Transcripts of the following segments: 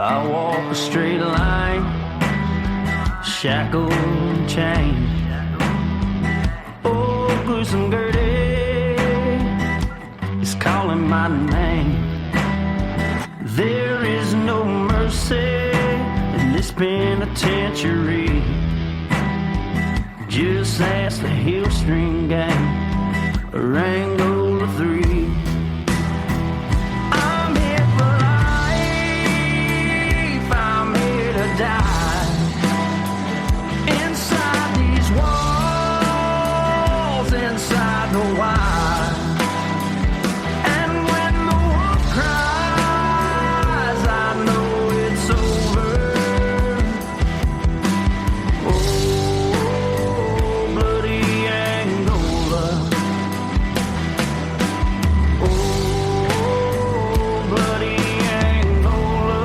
I walk a straight line, shackled and chained. Oh, gruesome Gertie is calling my name. There is no mercy in this penitentiary. Just ask the Hillstring Gang or Angola 3. I'm here for life, I'm here to die. Inside these walls, inside the wire. And when the wolf cries, I know it's over. Oh, bloody Angola. Oh, bloody Angola.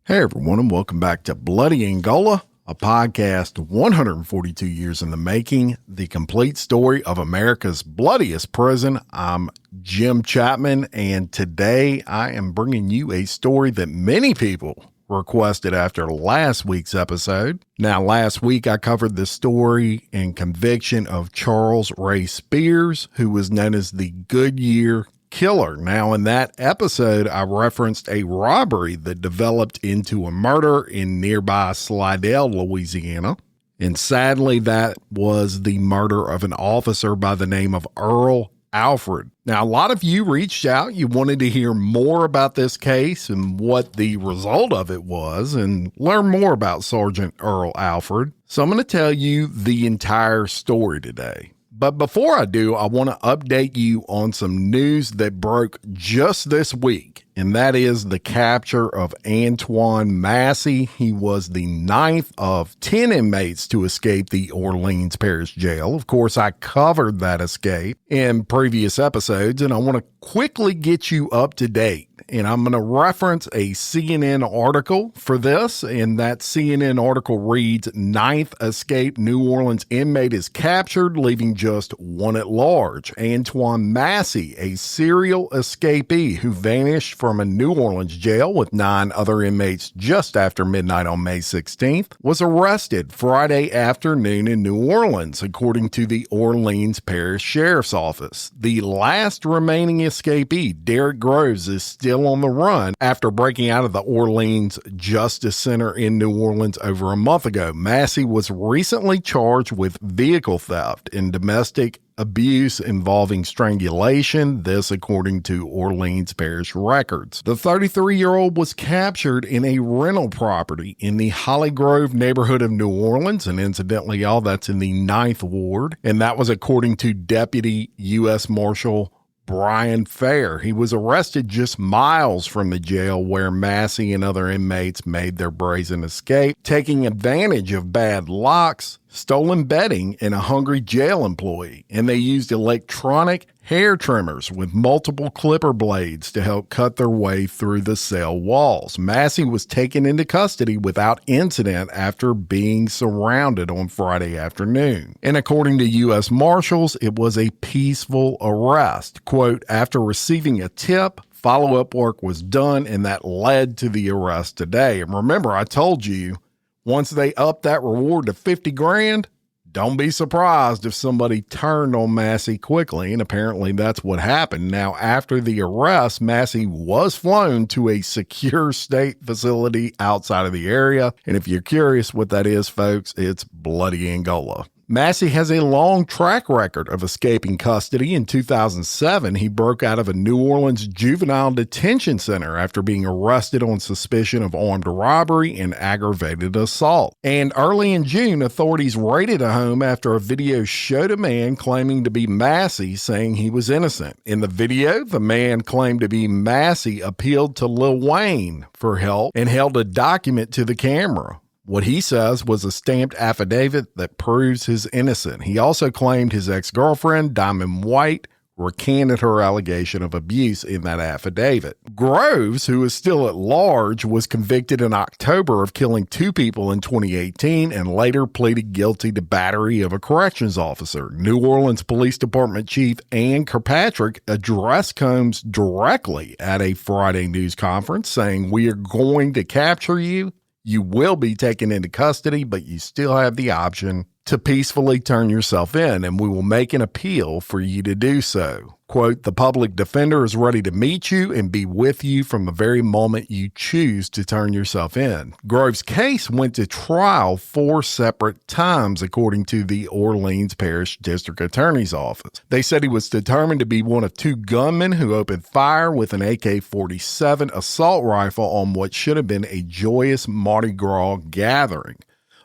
Hey everyone, and welcome back to Bloody Angola, a podcast 142 years in the making, the complete story of America's bloodiest prison. I'm Jim Chapman, and today I am bringing you a story that many people requested after last week's episode. Now, last week I covered the story and conviction of Charles Ray Spears, who was known as the Goodyear Killer. Now, in that episode, I referenced a robbery that developed into a murder in nearby Slidell, Louisiana. And sadly, that was the murder of an officer by the name of Earl Alfred. Now, a lot of you reached out. You wanted to hear more about this case and what the result of it was and learn more about Sargent Earl Alfred. So I'm going to tell you the entire story today. But before I do, I want to update you on some news that broke just this week, and that is the capture of Antoine Massey. He was the 9th of 10 inmates to escape the Orleans Parish Jail. Of course, I covered that escape in previous episodes, and I want to quickly get you up to date. And I'm going to reference a CNN article for this, and that CNN article reads, 9th escaped New Orleans inmate is captured, leaving just one at large. Antoine Massey, a serial escapee who vanished from a New Orleans jail with 9 other inmates just after midnight on May 16th, was arrested Friday afternoon in New Orleans, according to the Orleans Parish Sheriff's Office. The last remaining escapee, Derek Groves, is still on the run after breaking out of the Orleans Justice Center in New Orleans over a month ago. Massey was recently charged with vehicle theft and domestic abuse involving strangulation, this according to Orleans Parish records. The 33-year-old was captured in a rental property in the Holly Grove neighborhood of New Orleans, and incidentally, y'all, that's in the 9th Ward, and that was according to Deputy U.S. Marshal Brian Fair. He was arrested just miles from the jail where Massey and other inmates made their brazen escape, taking advantage of bad locks, stolen bedding, and a hungry jail employee. And they used electronic hair trimmers with multiple clipper blades to help cut their way through the cell walls. Massey was taken into custody without incident after being surrounded on Friday afternoon. And according to U.S. Marshals, it was a peaceful arrest. Quote, after receiving a tip, follow-up work was done, and that led to the arrest today. And remember, I told you, once they upped that reward to $50,000, don't be surprised if somebody turned on Massey quickly, and apparently that's what happened. Now, after the arrest, Massey was flown to a secure state facility outside of the area, and if you're curious what that is, folks, it's Bloody Angola. Massey has a long track record of escaping custody. In 2007, he broke out of a New Orleans juvenile detention center after being arrested on suspicion of armed robbery and aggravated assault. And early in June, authorities raided a home after a video showed a man claiming to be Massey saying he was innocent. In the video, the man claimed to be Massey appealed to Lil Wayne for help and held a document to the camera. What he says was a stamped affidavit that proves his innocence. He also claimed his ex-girlfriend, Diamond White, recanted her allegation of abuse in that affidavit. Groves, who is still at large, was convicted in October of killing 2 people in 2018 and later pleaded guilty to battery of a corrections officer. New Orleans Police Department Chief Ann Kirkpatrick addressed Combs directly at a Friday news conference, saying, "We are going to capture you. You will be taken into custody, but you still have the option to peacefully turn yourself in, and we will make an appeal for you to do so." Quote, "The public defender is ready to meet you and be with you from the very moment you choose to turn yourself in." Groves' case went to trial 4 separate times, according to the Orleans Parish District Attorney's Office. They said he was determined to be one of 2 gunmen who opened fire with an AK-47 assault rifle on what should have been a joyous Mardi Gras gathering.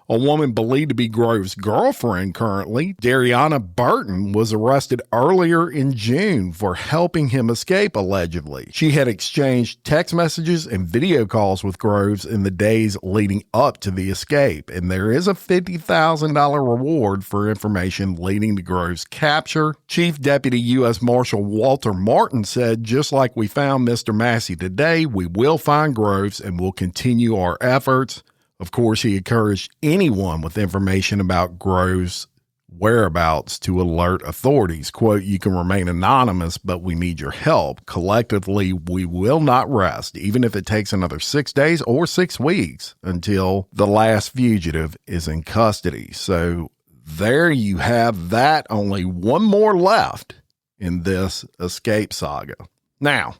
A woman believed to be Groves' girlfriend currently, Dariana Burton, was arrested earlier in June for helping him escape, allegedly. She had exchanged text messages and video calls with Groves in the days leading up to the escape, and there is a $50,000 reward for information leading to Groves' capture. Chief Deputy U.S. Marshal Walter Martin said, "Just like we found Mr. Massey today, we will find Groves and will continue our efforts." Of course, he encouraged anyone with information about Groves' whereabouts to alert authorities. Quote, "You can remain anonymous, but we need your help. Collectively, we will not rest, even if it takes another 6 days or 6 weeks until the last fugitive is in custody." So there you have that. Only one more left in this escape saga. Now,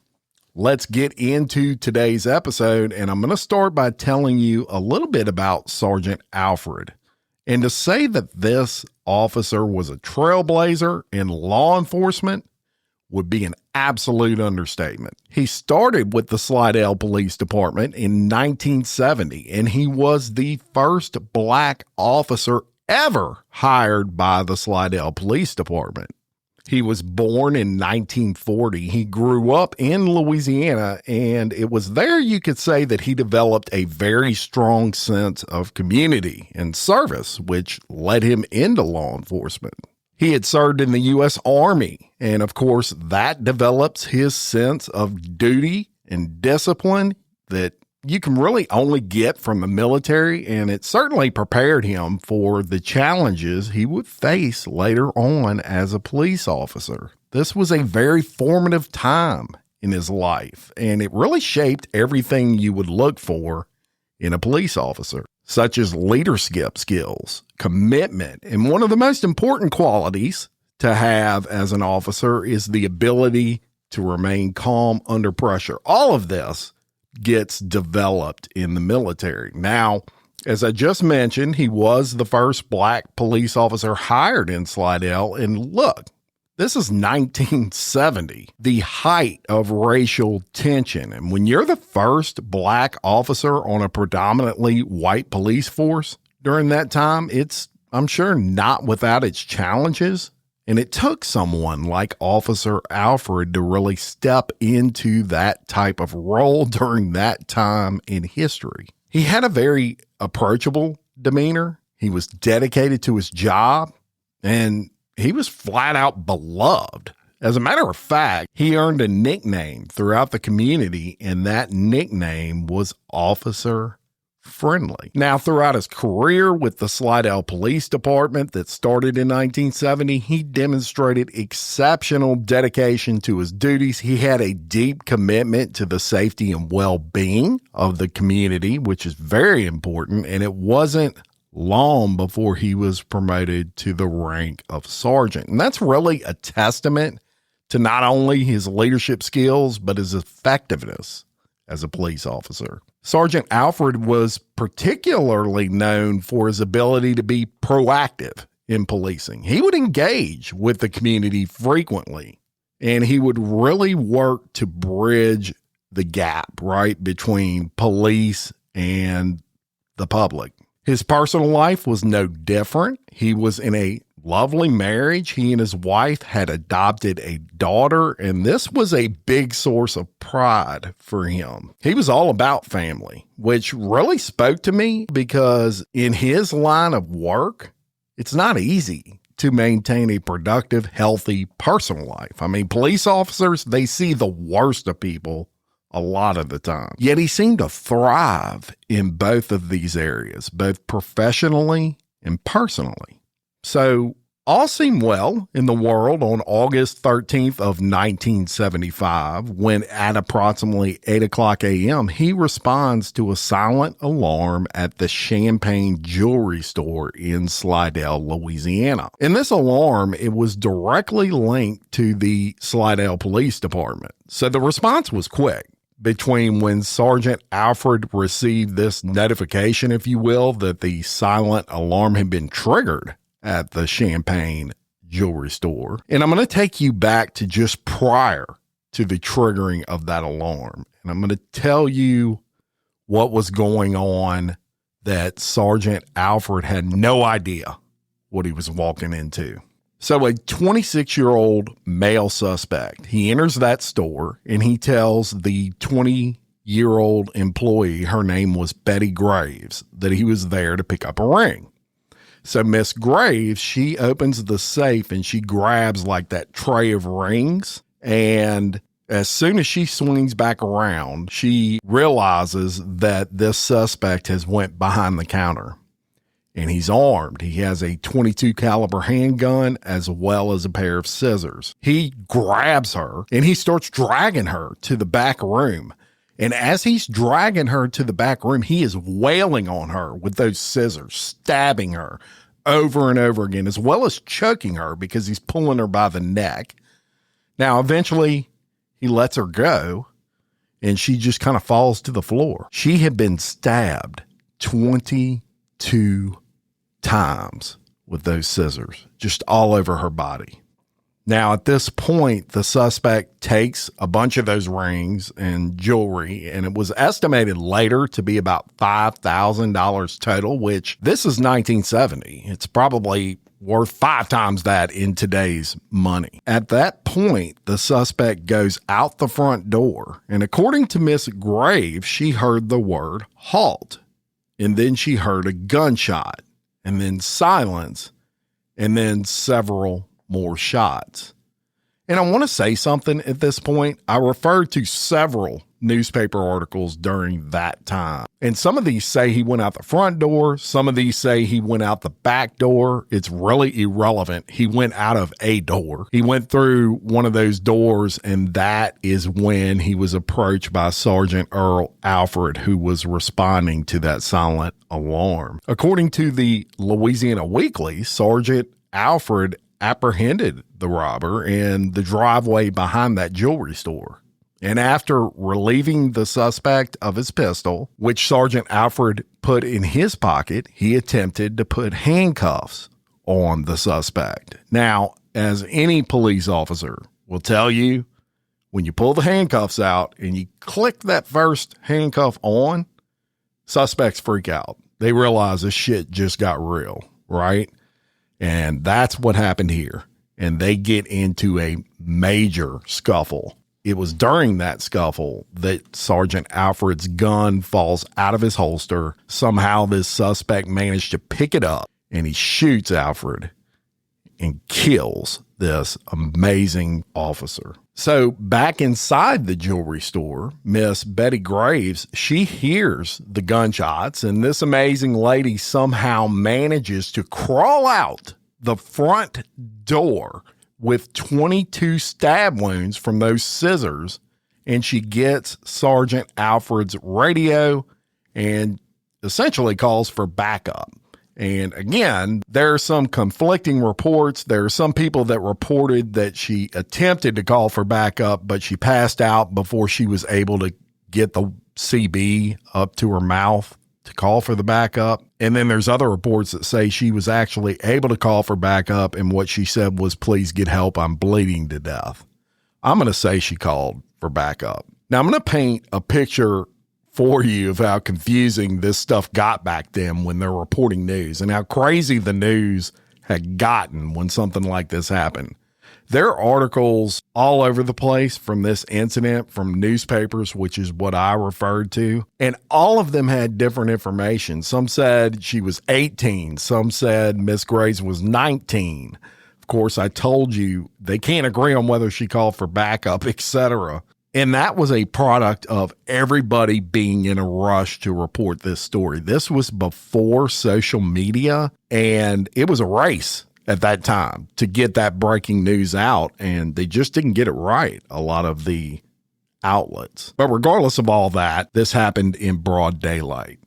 let's get into today's episode, and I'm going to start by telling you a little bit about Sargent Alfred. And to say that this officer was a trailblazer in law enforcement would be an absolute understatement. He started with the Slidell Police Department in 1970, and he was the first black officer ever hired by the Slidell Police Department. He was born in 1940. He grew up in Louisiana, and it was there you could say that he developed a very strong sense of community and service, which led him into law enforcement. He had served in the U.S. Army, and of course, that develops his sense of duty and discipline that you can really only get from the military, and it certainly prepared him for the challenges he would face later on as a police officer. This was a very formative time in his life, and it really shaped everything you would look for in a police officer, such as leadership skills, commitment, and one of the most important qualities to have as an officer is the ability to remain calm under pressure. All of this gets developed in the military. Now, as I just mentioned, he was the first black police officer hired in Slidell. And look, this is 1970, the height of racial tension. And when you're the first black officer on a predominantly white police force during that time, it's, I'm sure, not without its challenges. And it took someone like Officer Alfred to really step into that type of role during that time in history. He had a very approachable demeanor. He was dedicated to his job, and he was flat out beloved. As a matter of fact, he earned a nickname throughout the community, and that nickname was Officer Friendly. Now, throughout his career with the Slidell Police Department that started in 1970, he demonstrated exceptional dedication to his duties. He had a deep commitment to the safety and well-being of the community, which is very important, and it wasn't long before he was promoted to the rank of sergeant. And that's really a testament to not only his leadership skills, but his effectiveness as a police officer. Sargent Alfred was particularly known for his ability to be proactive in policing. He would engage with the community frequently, and he would really work to bridge the gap, right, between police and the public. His personal life was no different. He was in a lovely marriage. He and his wife had adopted a daughter, and this was a big source of pride for him. He was all about family, which really spoke to me because in his line of work, it's not easy to maintain a productive, healthy personal life. I mean, police officers, they see the worst of people a lot of the time. Yet he seemed to thrive in both of these areas, both professionally and personally. So all seemed well in the world on August 13th of 1975, when at approximately 8 o'clock a.m., he responds to a silent alarm at the Champagne jewelry store in Slidell, Louisiana. In this alarm, it was directly linked to the Slidell Police Department. So the response was quick. Between when Sargent Alfred received this notification, if you will, that the silent alarm had been triggered at the Champagne jewelry store. And I'm going to take you back to just prior to the triggering of that alarm. And I'm going to tell you what was going on that Sargent Alfred had no idea what he was walking into. So a 26-year-old male suspect, he enters that store and he tells the 20-year-old employee, her name was Betty Graves, that he was there to pick up a ring. So Miss Graves, she opens the safe and she grabs like that tray of rings. And as soon as she swings back around, she realizes that this suspect has went behind the counter and he's armed. He has a .22 caliber handgun as well as a pair of scissors. He grabs her and he starts dragging her to the back room. And as he's dragging her to the back room, he is wailing on her with those scissors, stabbing her over and over again, as well as choking her because he's pulling her by the neck. Now, eventually, he lets her go, and she just kind of falls to the floor. She had been stabbed 22 times with those scissors, just all over her body. Now, at this point, the suspect takes a bunch of those rings and jewelry, and it was estimated later to be about $5,000 total, which this is 1970. It's probably worth 5 times that in today's money. At that point, the suspect goes out the front door, and according to Miss Graves, she heard the word halt, and then she heard a gunshot, and then silence, and then several more shots. And I want to say something at this point. I referred to several newspaper articles during that time. And some of these say he went out the front door. Some of these say he went out the back door. It's really irrelevant. He went out of a door. He went through one of those doors, and that is when he was approached by Sargent Earl Alfred, who was responding to that silent alarm. According to the Louisiana Weekly, Sargent Alfred apprehended the robber in the driveway behind that jewelry store. And after relieving the suspect of his pistol, which Sargent Alfred put in his pocket, he attempted to put handcuffs on the suspect. Now, as any police officer will tell you, when you pull the handcuffs out and you click that first handcuff on, suspects freak out. They realize this shit just got real, right? And that's what happened here. And they get into a major scuffle. It was during that scuffle that Sargent Alfred's gun falls out of his holster. Somehow this suspect managed to pick it up and he shoots Alfred and kills this amazing officer. So back inside the jewelry store, Miss Betty Graves, she hears the gunshots, and this amazing lady somehow manages to crawl out the front door with 22 stab wounds from those scissors, and she gets Sargent Alfred's radio and essentially calls for backup. And again, there are some conflicting reports. There are some people that reported that she attempted to call for backup, but she passed out before she was able to get the CB up to her mouth to call for the backup. And then there's other reports that say she was actually able to call for backup, and what she said was, "Please get help. I'm bleeding to death." I'm going to say she called for backup. Now I'm going to paint a picture for you of how confusing this stuff got back then when they're reporting news, and how crazy the news had gotten when something like this happened. There are articles all over the place from this incident from newspapers, which is what I referred to. And all of them had different information. Some said she was 18. Some said Miss Graves was 19. Of course, I told you they can't agree on whether she called for backup, etc. And that was a product of everybody being in a rush to report this story. This was before social media, and it was a race at that time to get that breaking news out, and they just didn't get it right, a lot of the outlets. But regardless of all that, this happened in broad daylight.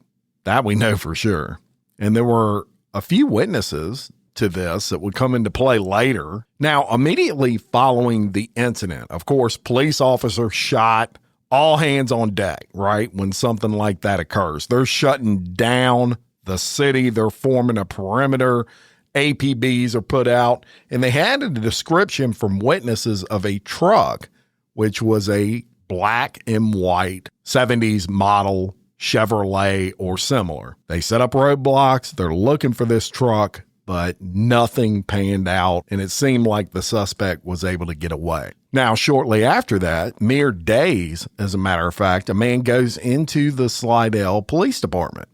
That we know for sure. And there were a few witnesses to this that would come into play later. Now, immediately following the incident, of course, police officer shot, all hands on deck, right? When something like that occurs, they're shutting down the city. They're forming a perimeter. APBs are put out, and they had a description from witnesses of a truck, which was a black and white 70s model Chevrolet or similar. They set up roadblocks. They're looking for this truck, but nothing panned out, and it seemed like the suspect was able to get away. Now, shortly after that, mere days, as a matter of fact, a man goes into the Slidell Police Department,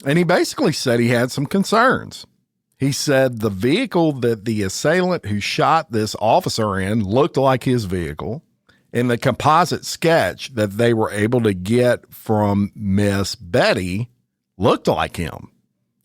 and he basically said he had some concerns. He said the vehicle that the assailant who shot this officer in looked like his vehicle, and the composite sketch that they were able to get from Miss Betty looked like him.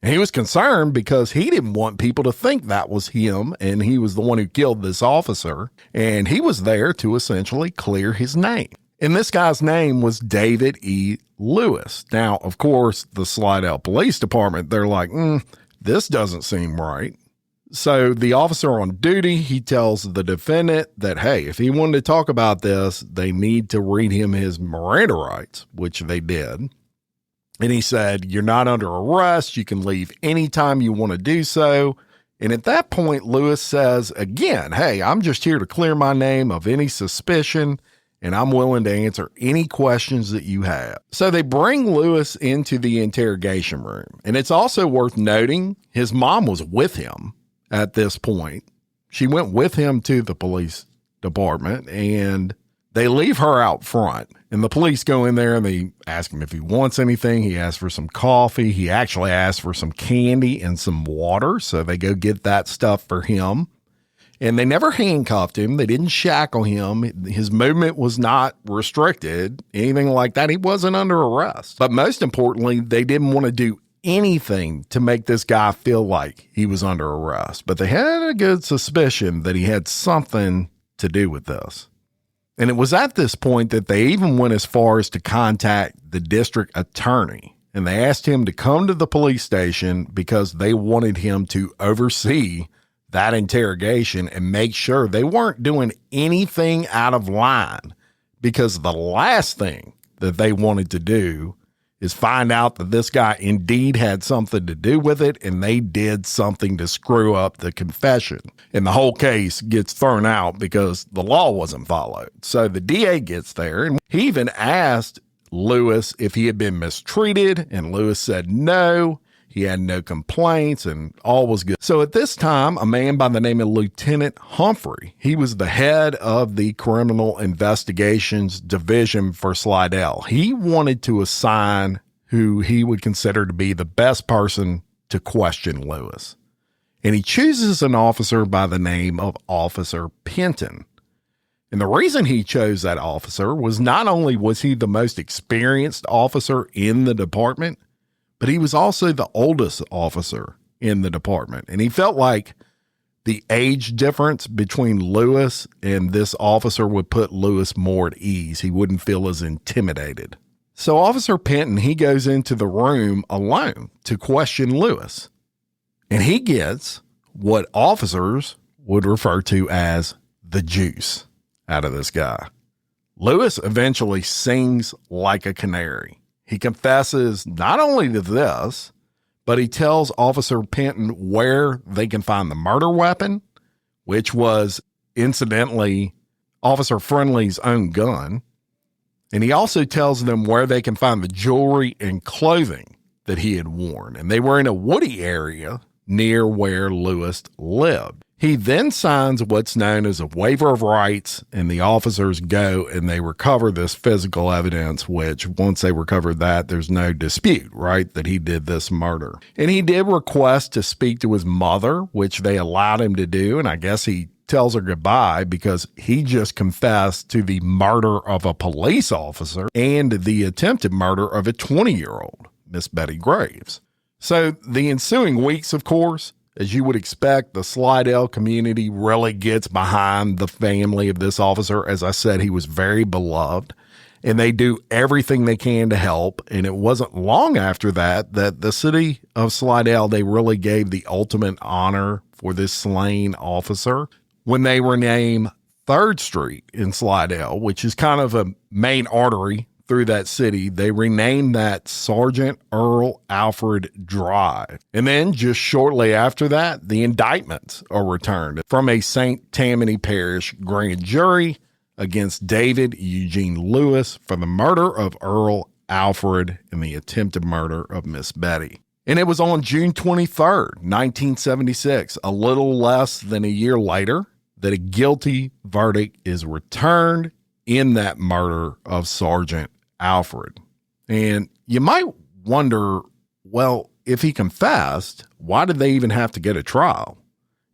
And he was concerned because he didn't want people to think that was him, and he was the one who killed this officer, and he was there to essentially clear his name. And this guy's name was David E. Lewis. Now, of course, the Slidell Police Department, they're like, this doesn't seem right. So the officer on duty, he tells the defendant that, hey, if he wanted to talk about this, they need to read him his Miranda rights, which they did. And he said, you're not under arrest. You can leave anytime you want to do so. And at that point, Lewis says again, hey, I'm just here to clear my name of any suspicion, and I'm willing to answer any questions that you have. So they bring Lewis into the interrogation room. And it's also worth noting his mom was with him at this point. She went with him to the police department, and they leave her out front. And the police go in there and they ask him if he wants anything. He asks for some coffee. He actually asks for some candy and some water. So they go get that stuff for him. And they never handcuffed him. They didn't shackle him. His movement was not restricted, anything like that. He wasn't under arrest. But most importantly, they didn't want to do anything to make this guy feel like he was under arrest. But they had a good suspicion that he had something to do with this. And it was at this point that they even went as far as to contact the district attorney. And they asked him to come to the police station because they wanted him to oversee that interrogation and make sure they weren't doing anything out of line, because the last thing that they wanted to do is find out that this guy indeed had something to do with it, and they did something to screw up the confession. And the whole case gets thrown out because the law wasn't followed. So the DA gets there, and he even asked Lewis if he had been mistreated, and Lewis said no. He had no complaints and all was good. So at this time, a man by the name of Lieutenant Humphrey, he was the head of the Criminal Investigations Division for Slidell. He wanted to assign who he would consider to be the best person to question Lewis. And he chooses an officer by the name of Officer Penton. And the reason he chose that officer was not only was he the most experienced officer in the department, but he was also the oldest officer in the department. And he felt like the age difference between Lewis and this officer would put Lewis more at ease. He wouldn't feel as intimidated. So Officer Penton, he goes into the room alone to question Lewis. And he gets what officers would refer to as the juice out of this guy. Lewis eventually sings like a canary. He confesses not only to this, but he tells Officer Penton where they can find the murder weapon, which was incidentally Officer Friendly's own gun. And he also tells them where they can find the jewelry and clothing that he had worn. And they were in a woody area near where Lewis lived. He then signs what's known as a waiver of rights, and the officers go and they recover this physical evidence, which once they recover that, there's no dispute, right, that he did this murder. And he did request to speak to his mother, which they allowed him to do, and I guess he tells her goodbye because he just confessed to the murder of a police officer and the attempted murder of a 20-year-old, Miss Betty Graves. So the ensuing weeks, of course, as you would expect, the Slidell community really gets behind the family of this officer. As I said, he was very beloved, and they do everything they can to help. And it wasn't long after that the city of Slidell, they really gave the ultimate honor for this slain officer when they renamed 3rd Street in Slidell, which is kind of a main artery through that city. They renamed that Sargent Earl Alfred Drive. And then just shortly after that, the indictments are returned from a St. Tammany Parish grand jury against David Eugene Lewis for the murder of Earl Alfred and the attempted murder of Miss Betty. And it was on June 23rd, 1976, a little less than a year later, that a guilty verdict is returned in that murder of Sargent Alfred. And you might wonder, well, if he confessed, why did they even have to get a trial?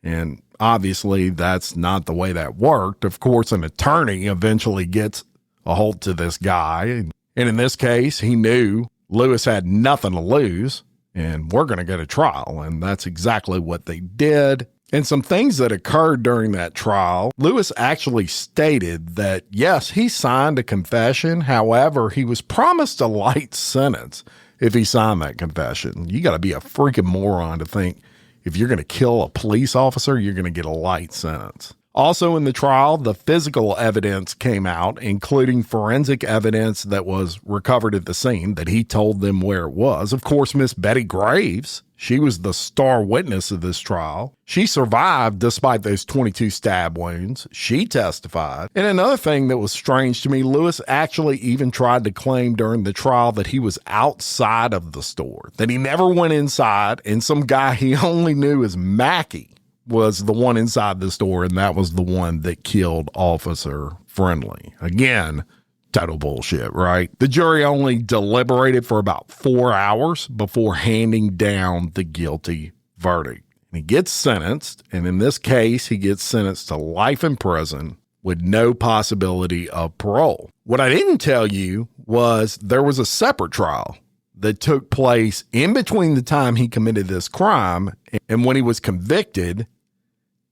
And obviously that's not the way that worked. Of course, an attorney eventually gets a hold to this guy. And in this case, he knew Lewis had nothing to lose and we're going to get a trial. And that's exactly what they did. And some things that occurred during that trial, Lewis actually stated that, yes, he signed a confession. However, he was promised a light sentence if he signed that confession. You got to be a freaking moron to think if you're going to kill a police officer, you're going to get a light sentence. Also in the trial, the physical evidence came out, including forensic evidence that was recovered at the scene that he told them where it was. Of course, Miss Betty Graves, she was the star witness of this trial. She survived despite those 22 stab wounds. She testified. And another thing that was strange to me, Lewis actually even tried to claim during the trial that he was outside of the store, that he never went inside, and some guy he only knew as Mackey was the one inside the store, and that was the one that killed Officer Friendly. Again, total bullshit, right? The jury only deliberated for about 4 hours before handing down the guilty verdict. And he gets sentenced, and in this case, he gets sentenced to life in prison with no possibility of parole. What I didn't tell you was there was a separate trial that took place in between the time he committed this crime and when he was convicted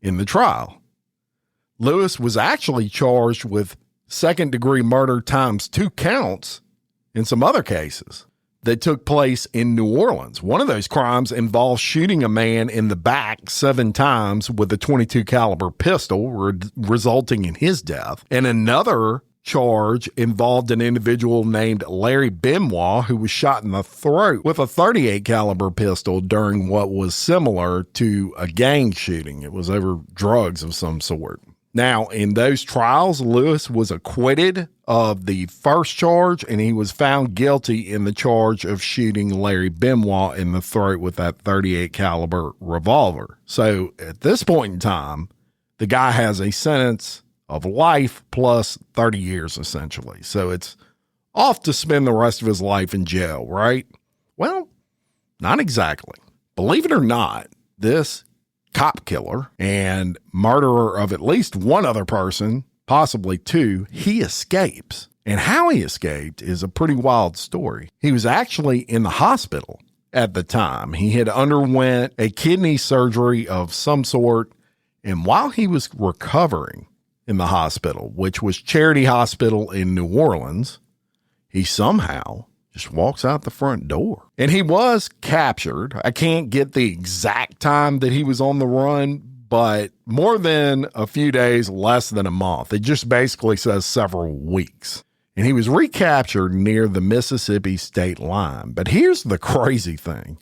in the trial. Lewis was actually charged with second-degree murder times 2 counts in some other cases that took place in New Orleans. One of those crimes involved shooting a man in the back 7 times with a .22 caliber pistol, resulting in his death. And another charge involved an individual named Larry Benoit, who was shot in the throat with a .38 caliber pistol during what was similar to a gang shooting. It was over drugs of some sort. Now, in those trials, Lewis was acquitted of the first charge, and he was found guilty in the charge of shooting Larry Benoit in the throat with that .38 caliber revolver. So at this point in time, the guy has a sentence of life plus 30 years, essentially. So it's off to spend the rest of his life in jail, right? Well, not exactly. Believe it or not, this cop killer and murderer of at least one other person, possibly 2, he escapes. And how he escaped is a pretty wild story. He was actually in the hospital at the time. He had underwent a kidney surgery of some sort, and while he was recovering in the hospital, which was Charity Hospital in New Orleans, he somehow just walks out the front door. And he was captured. I can't get the exact time that he was on the run, but more than a few days, less than a month. It just basically says several weeks. And he was recaptured near the Mississippi state line. But here's the crazy thing.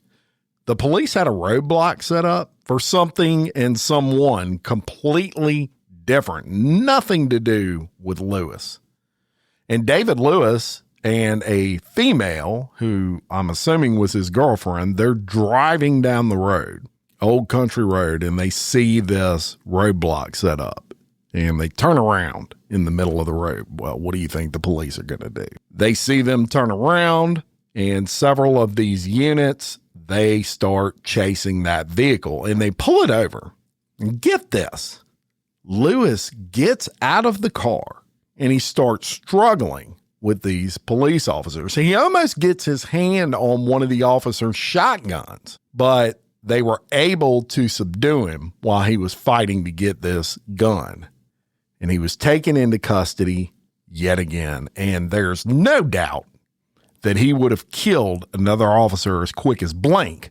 The police had a roadblock set up for something and someone completely different, nothing to do with Lewis. And David Lewis and a female, who I'm assuming was his girlfriend, they're driving down the road. old country road, and they see this roadblock set up, and they turn around in the middle of the road. Well, what do you think the police are going to do? They see them turn around, and several of these units, they start chasing that vehicle, and they pull it over. And get this, Lewis gets out of the car, and he starts struggling with these police officers. He almost gets his hand on one of the officers' shotguns, but they were able to subdue him while he was fighting to get this gun. And he was taken into custody yet again. And there's no doubt that he would have killed another officer as quick as blink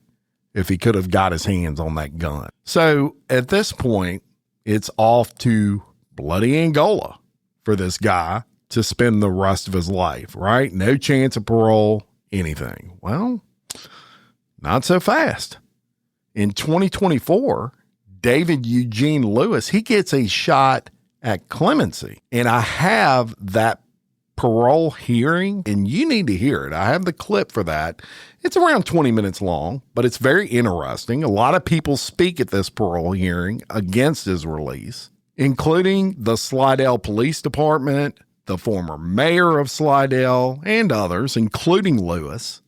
if he could have got his hands on that gun. So at this point, it's off to Bloody Angola for this guy to spend the rest of his life, right? No chance of parole, anything. Well, not so fast. In 2024, David Eugene Lewis, he gets a shot at clemency. And I have that parole hearing, and you need to hear it. I have the clip for that. It's around 20 minutes long, but it's very interesting. A lot of people speak at this parole hearing against his release, including the Slidell Police Department, the former mayor of Slidell, and others, including Lewis.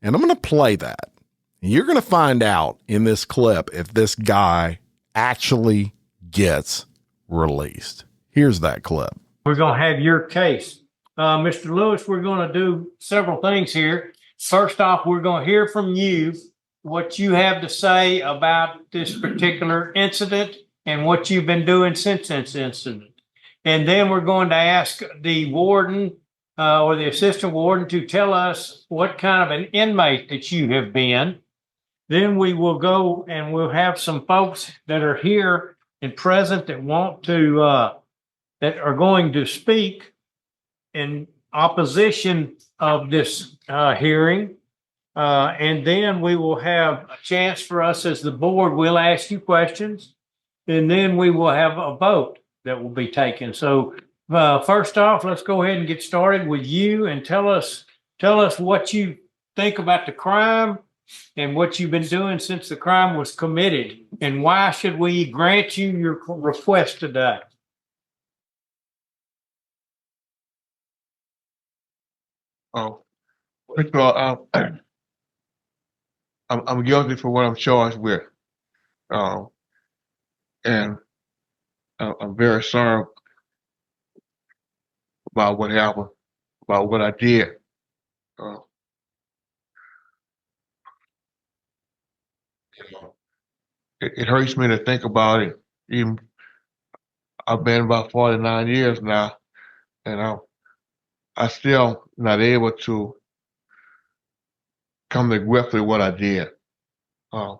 And I'm going to play that. You're going to find out in this clip if this guy actually gets released. Here's that clip. We're going to have your case. Mr. Lewis, we're going to do several things here. First off, we're going to hear from you what you have to say about this particular incident and what you've been doing since this incident. And then we're going to ask the warden or the assistant warden to tell us what kind of an inmate that you have been. Then we will go and we'll have some folks that are here and present that want to, that are going to speak in opposition of this hearing. And then we will have a chance for us as the board. We'll ask you questions, and then we will have a vote that will be taken. So first off, let's go ahead and get started with you and tell us what you think about the crime and what you've been doing since the crime was committed, and why should we grant you your request today? Oh, first of all, I'm guilty for what I'm charged with, and I'm very sorry about what happened, about what I did. It hurts me to think about it. Even I've been about 49 years now, and I still not able to come to grips with what I did. I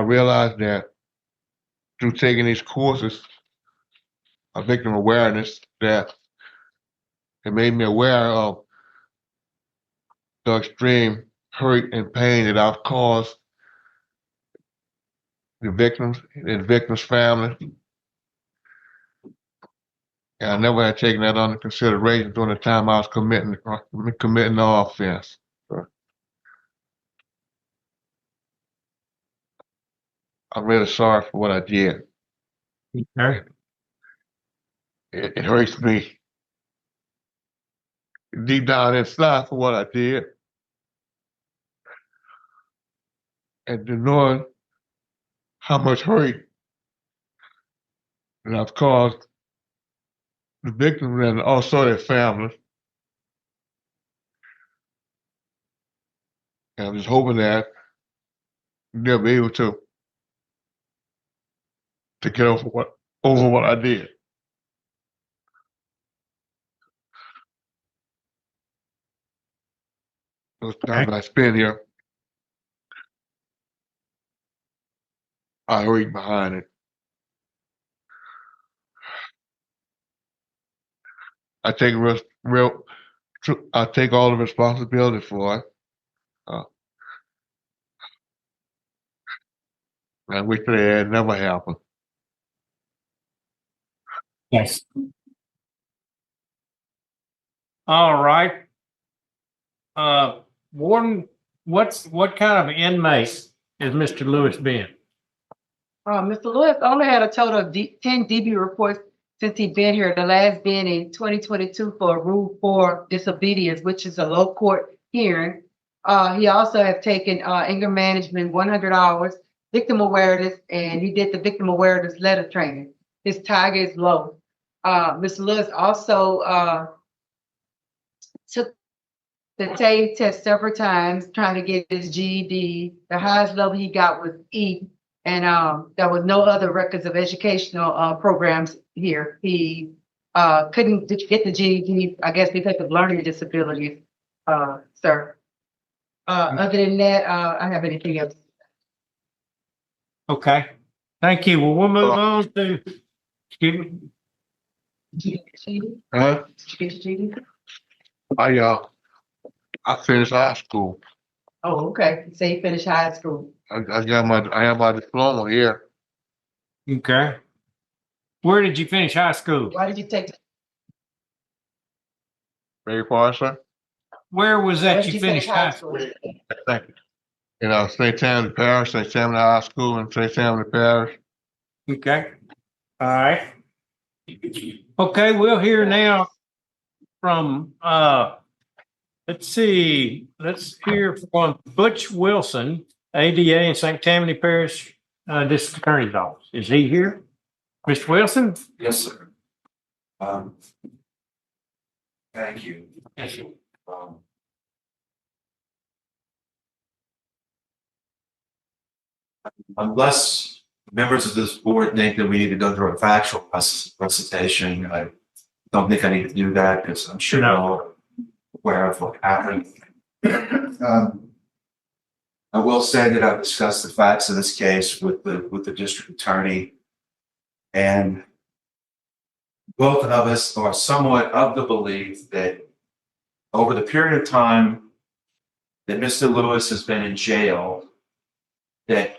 realized that through taking these courses of victim awareness, that it made me aware of the extreme hurt and pain that I've caused the victims and victims' family. And I never had taken that under consideration during the time I was committing the offense. So I'm really sorry for what I did. Okay. It hurts me deep down inside for what I did. And to knowing how much hurt that I've caused the victims and also their families. And I'm just hoping that they'll be able to get over what I did. Those times I spent here, I hurt behind it. I take I take all the responsibility for it. I wish that it had never happened. Yes. All right. Warden, what kind of inmate has Mr. Lewis been? Mr. Lewis only had a total of 10 DB reports since he's been here, the last being in 2022 for Rule 4 disobedience, which is a low court hearing. He also has taken anger management 100 hours, victim awareness, and he did the victim awareness letter training. His target is low. Mr. Lewis also took the TAVE test several times, trying to get his GED. The highest level he got was E, and there was no other records of educational programs here. He couldn't get the GED, I guess, because of learning disabilities, sir. Other than that, I have anything else. Okay. Thank you. Well, we'll move on to, excuse me. Huh? I finished high school. Oh, okay. So you finished high school. I have my diploma here. Okay. Where did you finish high school? Why did you take? Very far, sir. Where was Where that did you finished high school? Thank you. St. Tammany Parish, St. Tammany High School, and St. Tammany Parish. Okay. All right. Okay, we'll hear now from let's see. Let's hear from Butch Wilson, ADA in St. Tammany Parish District Attorney's Office. Is he here? Mr. Wilson? Yes, sir. Thank you. Unless members of this board think that we need to go through a factual recitation, I don't think I need to do that because I'm sure you're all aware of what happened. I will say that I've discussed the facts of this case with the district attorney, and both of us are somewhat of the belief that over the period of time that Mr. Lewis has been in jail, that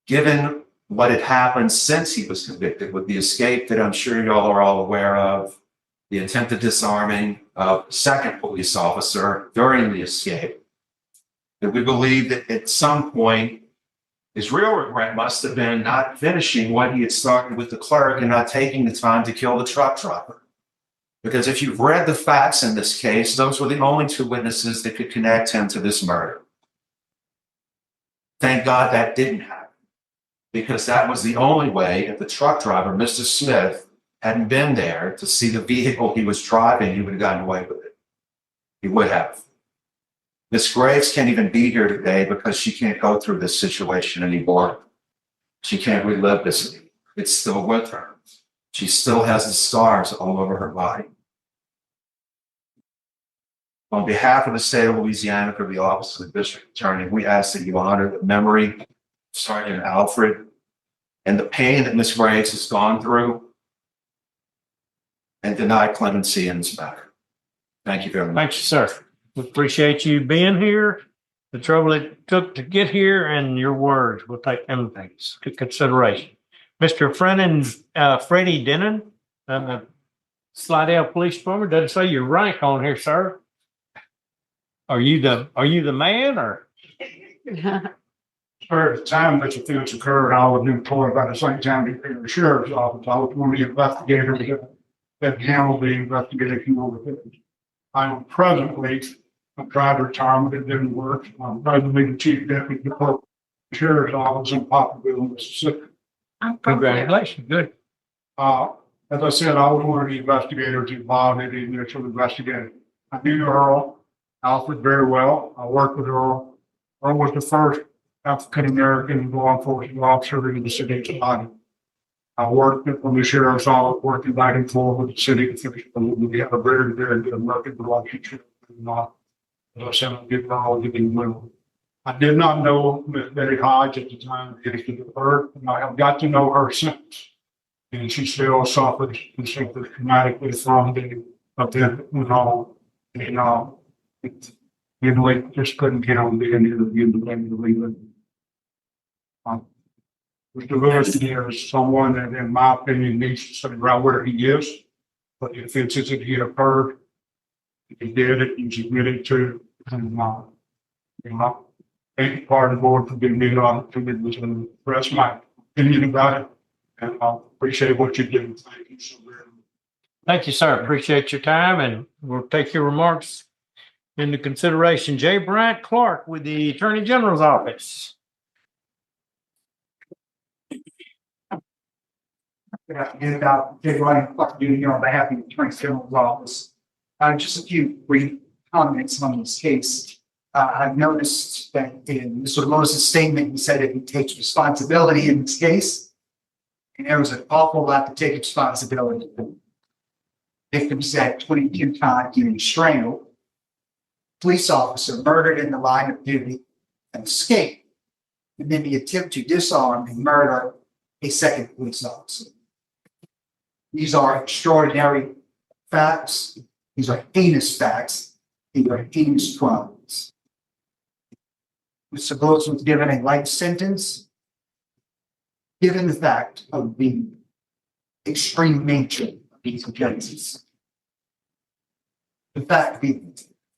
given what had happened since he was convicted with the escape that I'm sure y'all are all aware of, the attempted disarming of a second police officer during the escape, that we believe that at some point his real regret must have been not finishing what he had started with the clerk and not taking the time to kill the truck driver. Because if you've read the facts in this case, those were the only two witnesses that could connect him to this murder. Thank God that didn't happen, because that was the only way. If the truck driver, Mr. Smith, hadn't been there to see the vehicle he was driving, he would have gotten away with it. He would have. Miss Graves can't even be here today because she can't go through this situation anymore. She can't relive this. It's still with her. She still has the scars all over her body. On behalf of the state of Louisiana, for the office of the district attorney, we ask that you honor the memory of Sargent Alfred and the pain that Miss Graves has gone through, and deny clemency in this matter. Thank you very much. Thank you, sir. We appreciate you being here, the trouble it took to get here, and your words. We'll take them things into consideration. Mr. Freddie Denon, Slidell Police Department. Doesn't say your rank on here, sir. Are you the man, or? For the time that the offense occurred, I was employed by the St. Tammany Sheriff's Office. I was one of the investigators that handled the investigation over the offense. I am presently, I tried to retirement, it didn't work. I'm presently the Chief Deputy for the Sheriff's Office in Poplarville, Mississippi. Congratulations. Good. As I said, I was one of the investigators involved in the initial investigation. I knew Earl Alfred very well. I worked with Earl. Earl was the first African-American law enforcement officer in the city of Slidell. I worked from the sheriff's office, working back and forth with the city officials. We had a very, very good working relationship. And, as I said, I did all getting well. I did not know Ms. Betty Hodge at the time the incident occurred, and I have got to know her since. And she still suffered traumatically from the event and all. And we just couldn't get on the interview to leave it. Mr. Lewis is someone that, in my opinion, needs to stay right where he is. But the offenses that he occurred, he did it, he's admitted to, and thank you, part of the board, for giving me the opportunity to express my opinion about it. And I appreciate what you do. Thank you so very much. Thank you, sir. Appreciate your time, and we'll take your remarks into consideration. J. Bryant Clark with the Attorney General's Office. Good afternoon, Jay Ryan, Clark Jr. on behalf of the Attorney General's Office. Just a few brief comments on this case. I've noticed that in Mr. Moses' statement, he said that he takes responsibility in this case. And there was an awful lot to take responsibility for. Victim said 22 times he was strangled. Police officer murdered in the line of duty and escaped. And then the attempt to disarm and murder a second police officer. These are extraordinary facts. These are heinous facts. These are heinous crimes. Mr. Lewis was given a life sentence, given the fact of the extreme nature of these offenses. The fact the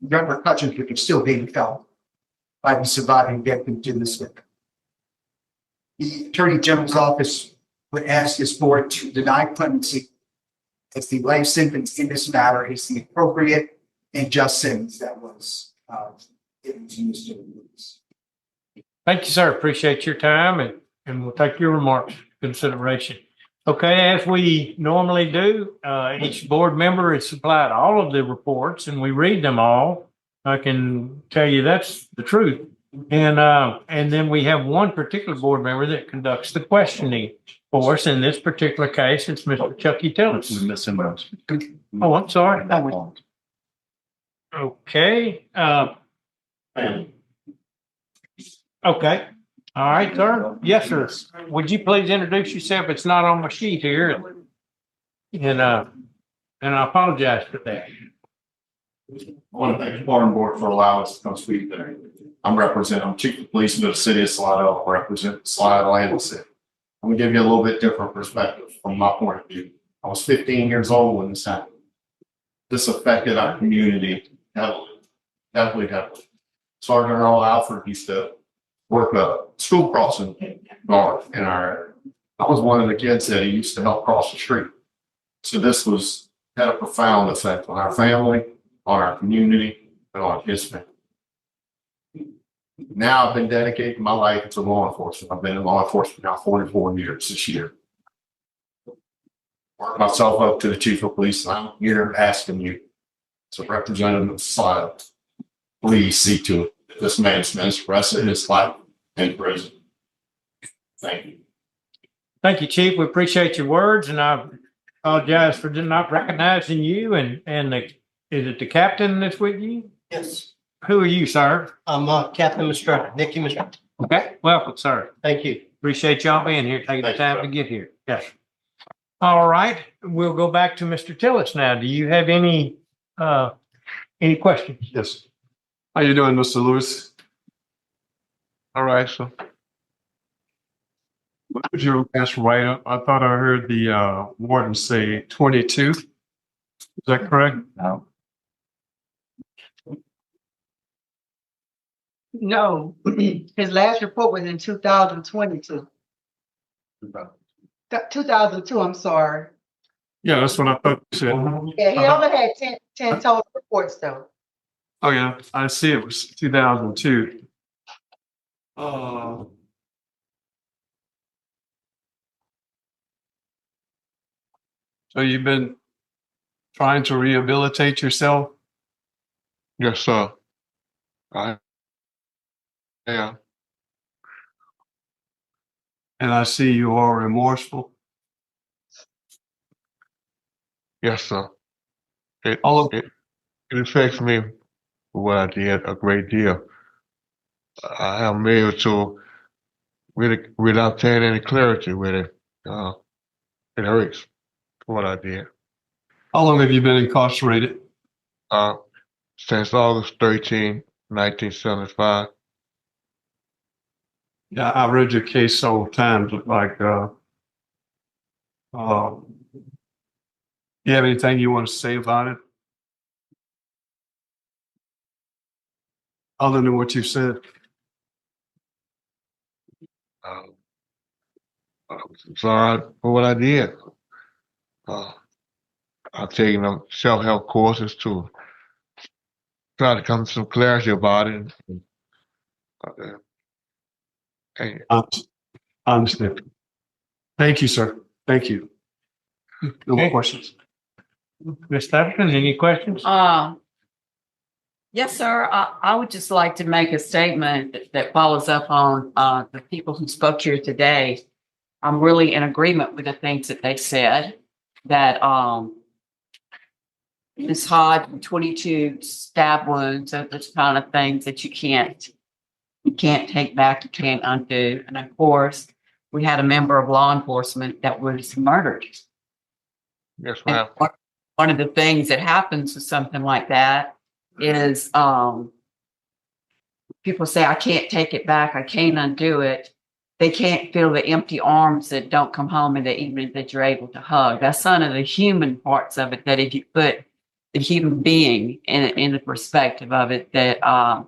repercussions which are still being felt by the surviving victim to this victim. The Attorney General's Office would ask this board to deny clemency if the life sentence in this matter is the appropriate and just sentence that was given to Mr. Lewis. Thank you, sir. Appreciate your time, and we'll take your remarks into consideration. Okay, as we normally do, each board member is supplied all of the reports, and we read them all. I can tell you that's the truth. And then we have one particular board member that conducts the questioning for us. In this particular case, it's Mr. Chucky Tillis. We miss him most. Oh, I'm sorry. Okay. Okay. All right, sir. Yes, sir. Would you please introduce yourself? It's not on my sheet here. And I apologize for that. I want to thank the Pardon Board for allowing us to come speak today. I'm Chief of Police of the City of Slidell. I represent Slidell and the city. I'm going to give you a little bit different perspective from my point of view. I was 15 years old when this happened. This affected our community heavily. Sargent Earl Alfred used to work a school crossing guard in our area. I was one of the kids that he used to help cross the street. So this had a profound effect on our family, on our community, and on his family. Now I've been dedicating my life to law enforcement. I've been in law enforcement now 44 years this year. Worked myself up to the chief of police, and I'm here asking you, as a representative of Slidell, please see to it that this man spends the rest of his life in prison. Thank you. Thank you, Chief. We appreciate your words, and I apologize for not recognizing you. And is it the captain that's with you? Yes, Who are you, sir? I'm Captain Mistretta, Nicky Mistretta. Okay, welcome, sir. Thank you. Appreciate y'all being here, taking the Thank you, time sir. to get here. Yes. All right, we'll go back to Mr. Tillis now. Do you have any questions? Yes. How you doing, Mr. Lewis? All right, so What was your last write-up? I thought I heard the warden say 22. Is that correct? No. No, his last report was in 2022. 2002, I'm sorry. Yeah, that's what I thought you said. Yeah, he only had 10 total reports though. Oh, yeah, I see it was 2002. So you've been trying to rehabilitate yourself? yes, sir. Yeah, And I see you are remorseful. yes, sir. It All of it affects me for what I did a great deal. I am able to really, without obtain any clarity with it. It hurts for what I did. How long have you been incarcerated? Since August 13, 1975. Yeah, I read your case several times. Like, you have anything you want to say about it? Other than what you said? I'm sorry for what I did. I've taken self-help courses to try to come to some clarity about it. And I understand. Thank you, sir. Thank you. No more Okay. questions. Ms. Stapleton, any questions? Yes, sir. I would just like to make a statement that follows up on the people who spoke here today. I'm really in agreement with the things that they said, that Ms. Hodge, 22 stab wounds, those kind of things that you can't take back, you can't undo. And of course, we had a member of law enforcement that was murdered. yes, ma'am. And one of the things that happens with something like that is people say, I can't take it back, I can't undo it. They can't feel the empty arms that don't come home in the evening that you're able to hug. That's some of the human parts of it, that if you put the human being in the perspective of it, I've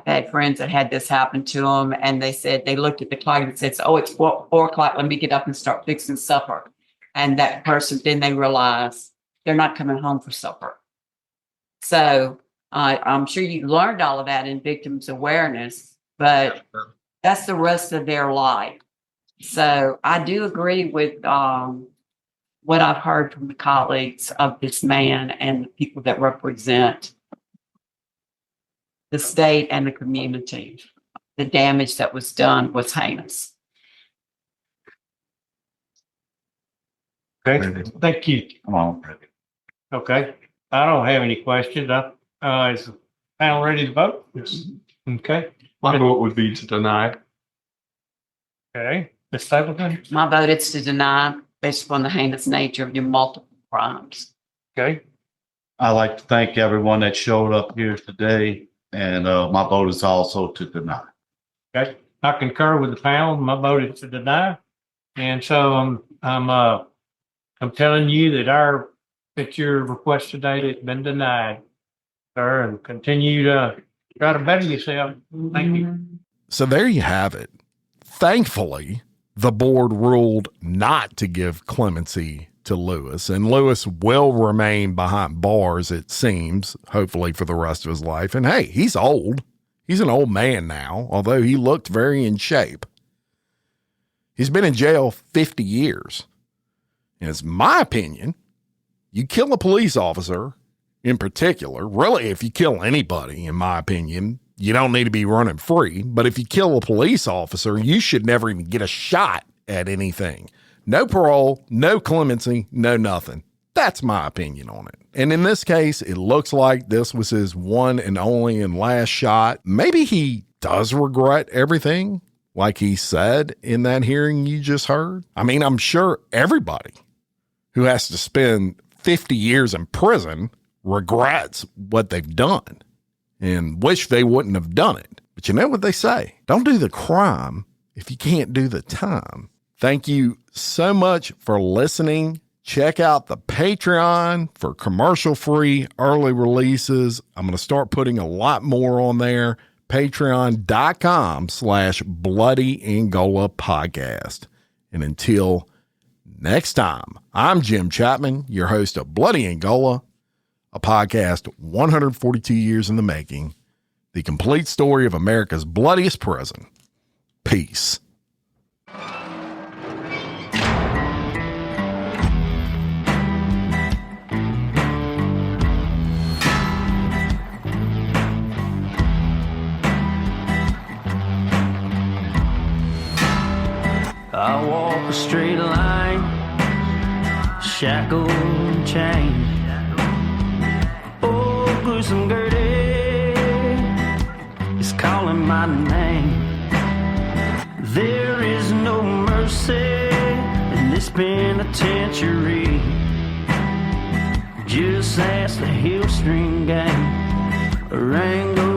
had friends that had this happen to them, and they said, they looked at the clock and said, oh, it's 4 o'clock, let me get up and start fixing supper. And that person, then they realize they're not coming home for supper. So I'm sure you learned all of that in victims awareness, but that's the rest of their life. So I do agree with what I've heard from the colleagues of this man and the people that represent the state and the community. The damage that was done was heinous. Okay, thank you. Come on. Okay, I don't have any questions. Is the panel ready to vote? Yes. Okay, My vote would be to deny. okay. Ms. Stapleton? My vote is to deny based upon the heinous nature of your multiple crimes. Okay, I'd like to thank everyone that showed up here today, and my vote is also to deny. okay. I concur with the panel. My vote is to deny. And so I'm telling you that your request today has been denied, sir, and continue to try to better yourself. Thank you. So there you have it. Thankfully, the board ruled not to give clemency to Lewis, and Lewis will remain behind bars, it seems, hopefully for the rest of his life. And hey, he's old. He's an old man now, although he looked very in shape. He's been in jail 50 years. And it's my opinion, you kill a police officer in particular, really, if you kill anybody, in my opinion, you don't need to be running free. But if you kill a police officer, you should never even get a shot at anything. No parole, no clemency, no nothing. That's my opinion on it. And in this case, it looks like this was his one and only and last shot. Maybe he does regret everything, like he said in that hearing you just heard. I mean, I'm sure everybody who has to spend 50 years in prison regrets what they've done and wish they wouldn't have done it. But you know what they say? Don't do the crime if you can't do the time. Thank you so much for listening. Check out the Patreon for commercial-free early releases. I'm going to start putting a lot more on there. Patreon.com/Bloody Angola podcast. And until next time, I'm Jim Chapman, your host of Bloody Angola, a podcast 142 years in the making, the complete story of America's bloodiest prison. Peace. I walk a straight line, shackled and chained. Oh, gruesome Gertie is calling my name. There is no mercy in this penitentiary. Just ask the Hill String Gang or Angola.